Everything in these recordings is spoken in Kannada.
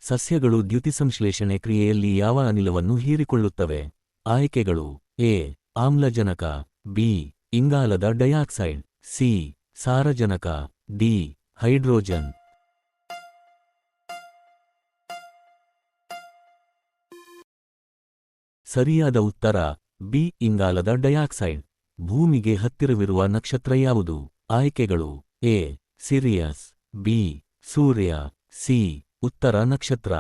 ಸಸ್ಯಗಳು ದ್ಯುತಿಸಂಶ್ಲೇಷಣೆ ಕ್ರಿಯೆಯಲ್ಲಿ ಯಾವ ಅನಿಲವನ್ನು ಹೀರಿಕೊಳ್ಳುತ್ತವೆ? ಆಯ್ಕೆಗಳು: ಎ. ಆಮ್ಲಜನಕ, ಬಿ. ಇಂಗಾಲದ ಡೈಆಕ್ಸೈಡ್, ಸಿ. ಸಾರಜನಕ, ಡಿ. ಹೈಡ್ರೋಜನ್. ಸರಿಯಾದ ಉತ್ತರ ಬಿ. ಇಂಗಾಲದ ಡೈಆಕ್ಸೈಡ್. ಭೂಮಿಗೆ ಹತ್ತಿರವಿರುವ ನಕ್ಷತ್ರ ಯಾವುದು? ಆಯ್ಕೆಗಳು: A. Serious, B. Surya, C. ಉತ್ತರ ನಕ್ಷತ್ರ,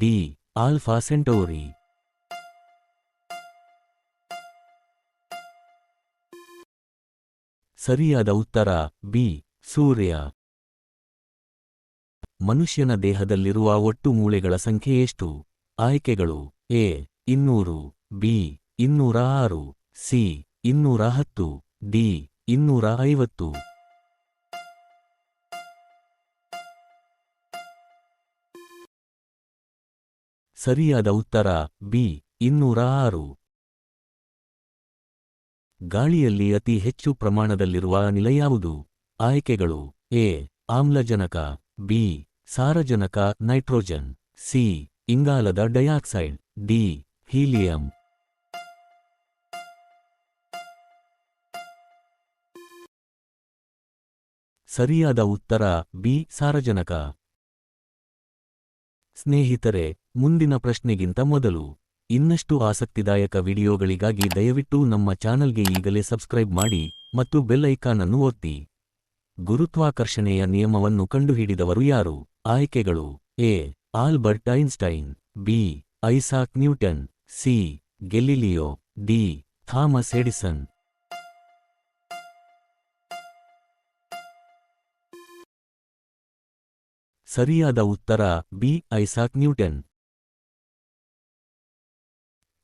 ಡಿ. ಆಲ್ಫಾ ಸೆಂಟೌರಿ. ಸರಿಯಾದ ಉತ್ತರ ಬಿ. ಸೂರ್ಯ. ಮನುಷ್ಯನ ದೇಹದಲ್ಲಿರುವ ಒಟ್ಟು ಮೂಳೆಗಳ ಸಂಖ್ಯೆ ಎಷ್ಟು? ಆಯ್ಕೆಗಳು: ಎ. 200, ಬಿ. 206, ಸಿ. 210, ಡಿ. 250. ಸರಿಯಾದ ಉತ್ತರ ಬಿ. 206. ಗಾಳಿಯಲ್ಲಿ ಅತಿ ಹೆಚ್ಚು ಪ್ರಮಾಣದಲ್ಲಿರುವ ಅನಿಲ ಯಾವುದು? ಆಯ್ಕೆಗಳು: ಎ. ಆಮ್ಲಜನಕ, ಬಿ. ಸಾರಜನಕ ನೈಟ್ರೋಜನ್, ಸಿ. ಇಂಗಾಲದ ಡೈಆಕ್ಸೈಡ್, ಡಿ. ಹೀಲಿಯಂ. ಸರಿಯಾದ ಉತ್ತರ ಬಿ. ಸಾರಜನಕ. ಸ್ನೇಹಿತರೆ, ಮುಂದಿನ ಪ್ರಶ್ನೆಗಿಂತ ಮೊದಲು ಇನ್ನಷ್ಟು ಆಸಕ್ತಿದಾಯಕ ವಿಡಿಯೋಗಳಿಗಾಗಿ ದಯವಿಟ್ಟು ನಮ್ಮ ಚಾನಲ್ಗೆ ಈಗಲೇ ಸಬ್ಸ್ಕ್ರೈಬ್ ಮಾಡಿ ಮತ್ತು ಬೆಲ್ ಐಕಾನ್ ಅನ್ನು ಒತ್ತಿ. ಗುರುತ್ವಾಕರ್ಷಣೆಯ ನಿಯಮವನ್ನು ಕಂಡುಹಿಡಿದವರು ಯಾರು? ಆಯ್ಕೆಗಳು: A. Albert Einstein, B. Isaac Newton, C. Galileo, D. Thomas Edison. ಸರಿಯಾದ ಉತ್ತರ ಬಿ. Isaac Newton.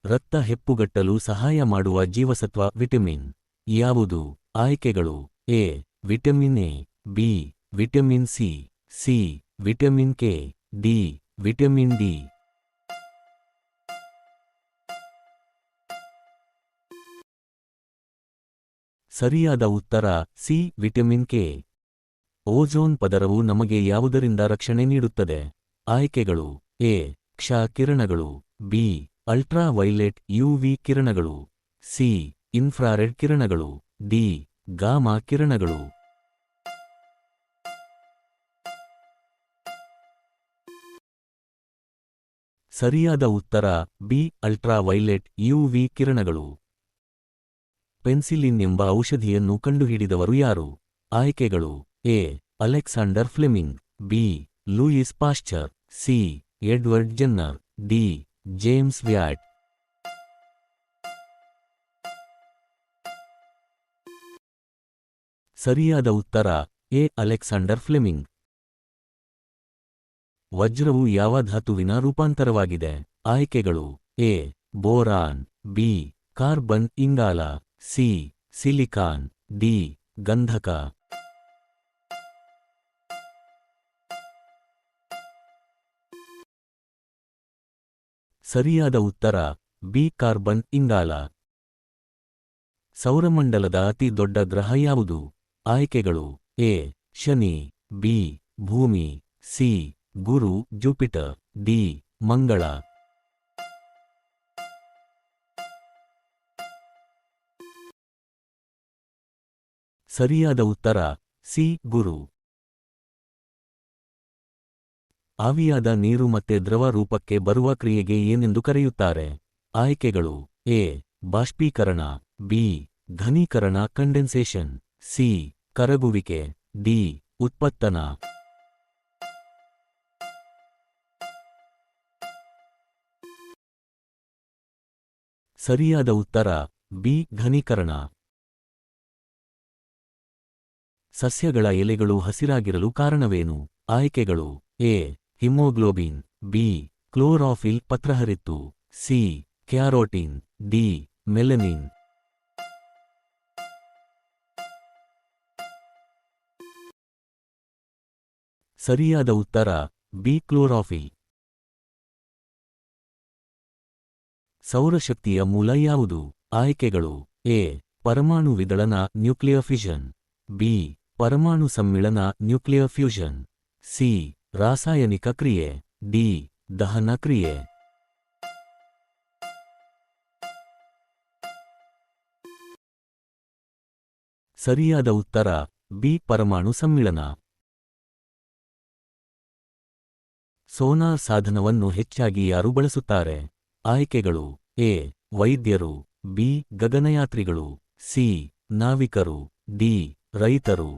ರಕ್ತ ಹೆಪ್ಪುಗಟ್ಟಲು ಸಹಾಯ ಮಾಡುವ ಜೀವಸತ್ವ ವಿಟಮಿನ್ ಯಾವುದು? ಆಯ್ಕೆಗಳು: A. Vitamin A, B. Vitamin C, C. Vitamin K, D. Vitamin D. ಸರಿಯಾದ ಉತ್ತರ ಸಿ. Vitamin K. ಓಝೋನ್ ಪದರವು ನಮಗೆ ಯಾವುದರಿಂದ ರಕ್ಷಣೆ ನೀಡುತ್ತದೆ? ಆಯ್ಕೆಗಳು: ಎ. ಕ್ಷ ಕಿರಣಗಳು, ಬಿ. ಅಲ್ಟ್ರಾ ವೈಲೆಟ್ ಯುವಿ ಕಿರಣಗಳು, ಸಿ. ಇನ್ಫ್ರಾರೆಡ್ ಕಿರಣಗಳು, ಡಿ. ಗಾಮಾ ಕಿರಣಗಳು. ಸರಿಯಾದ ಉತ್ತರ ಬಿ. ಅಲ್ಟ್ರಾ ವೈಲೆಟ್ ಯುವಿ ಕಿರಣಗಳು. ಪೆನ್ಸಿಲಿನ್ ಎಂಬ ಔಷಧಿಯನ್ನು ಕಂಡುಹಿಡಿದವರು ಯಾರು? ಆಯ್ಕೆಗಳು: A. Alexander Fleming, B. Louis Pasteur, C. Edward Jenner, D. James watt. ಸರಿಯಾದ ಉತ್ತರ ಎ. Alexander Fleming. ವಜ್ರವು ಯಾವ ಧಾತುವಿನ ರೂಪಾಂತರವಾಗಿದೆ? ಆಯ್ಕೆಗಳು: ಎ. Boron, B. ಕಾರ್ಬನ್ ಇಂಗಾಲ, ಸಿ. Silicon, D. ಗಂಧಕ. ಸರಿಯಾದ ಉತ್ತರ ಬಿ. ಕಾರ್ಬನ್ ಇಂಗಾಲ. ಸೌರಮಂಡಲದ ಅತಿ ದೊಡ್ಡ ಗ್ರಹ ಯಾವುದು? ಆಯ್ಕೆಗಳು: ಎ. ಶನಿ, ಬಿ. ಭೂಮಿ, ಸಿ. ಗುರು ಜುಪಿಟರ್, ಡಿ. ಮಂಗಳ. ಸರಿಯಾದ ಉತ್ತರ ಸಿ. ಗುರು. ಆವಿಯಾದ ನೀರು ಮತ್ತೆ ದ್ರವ ರೂಪಕ್ಕೆ ಬರುವ ಕ್ರಿಯೆಗೆ ಏನೆಂದು ಕರೆಯುತ್ತಾರೆ? ಆಯ್ಕೆಗಳು: ಎ. ಬಾಷ್ಪೀಕರಣ, ಬಿ. ಘನೀಕರಣ ಕಂಡೆನ್ಸೇಷನ್, ಸಿ. ಕರಗುವಿಕೆ, ಡಿ. ಉತ್ಪತ್ತನ. ಸರಿಯಾದ ಉತ್ತರ ಬಿ. ಘನೀಕರಣ. ಸಸ್ಯಗಳ ಎಲೆಗಳು ಹಸಿರಾಗಿರಲು ಕಾರಣವೇನು? ಆಯ್ಕೆಗಳು: ಎ. Haemoglobin, B. ಕ್ಲೋರಾಫಿಲ್ ಪತ್ರಹರಿತ್ತು, ಸಿ. Carotene, D. ಮೆಲನಿನ್. ಸರಿಯಾದ ಉತ್ತರ ಬಿ. ಕ್ಲೋರಾಫಿಲ್. ಸೌರಶಕ್ತಿಯ ಮೂಲ ಯಾವುದು? ಆಯ್ಕೆಗಳು: ಎ. ಪರಮಾಣು ವಿದಳನ ನ್ಯೂಕ್ಲಿಯರ್ ಫಿಷನ್, ಬಿ. ಪರಮಾಣು ಸಮ್ಮಿಳನ ನ್ಯೂಕ್ಲಿಯರ್ ಫ್ಯೂಷನ್, ಸಿ. ರಾಸಾಯನಿಕ ಕ್ರಿಯೆ, ಡಿ. ದಹನ ಕ್ರಿಯೆ. ಸರಿಯಾದ ಉತ್ತರ ಬಿ. ಪರಮಾಣು ಸಮ್ಮಿಳನ. ಸೋನಾರ್ ಸಾಧನವನ್ನು ಹೆಚ್ಚಾಗಿ ಯಾರು ಬಳಸುತ್ತಾರೆ? ಆಯ್ಕೆಗಳು: ಎ. ವೈದ್ಯರು, ಬಿ. ಗಗನಯಾತ್ರಿಗಳು, ಸಿ. ನಾವಿಕರು, ಡಿ. ರೈತರು.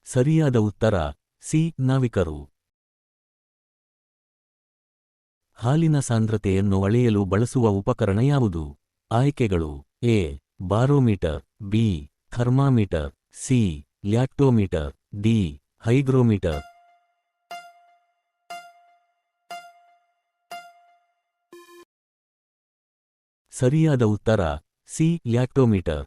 ಸರಿಯಾದ ಉತ್ತರ ಸಿ. ನಾವಿಕರು. ಹಾಲಿನ ಸಾಂದ್ರತೆಯನ್ನು ಅಳೆಯಲು ಬಳಸುವ ಉಪಕರಣ ಯಾವುದು? ಆಯ್ಕೆಗಳು: A. Barometer, B. Thermometer, C. Lactometer, D. Hygrometer. ಸರಿಯಾದ ಉತ್ತರ ಸಿ. ಲ್ಯಾಕ್ಟೋಮೀಟರ್.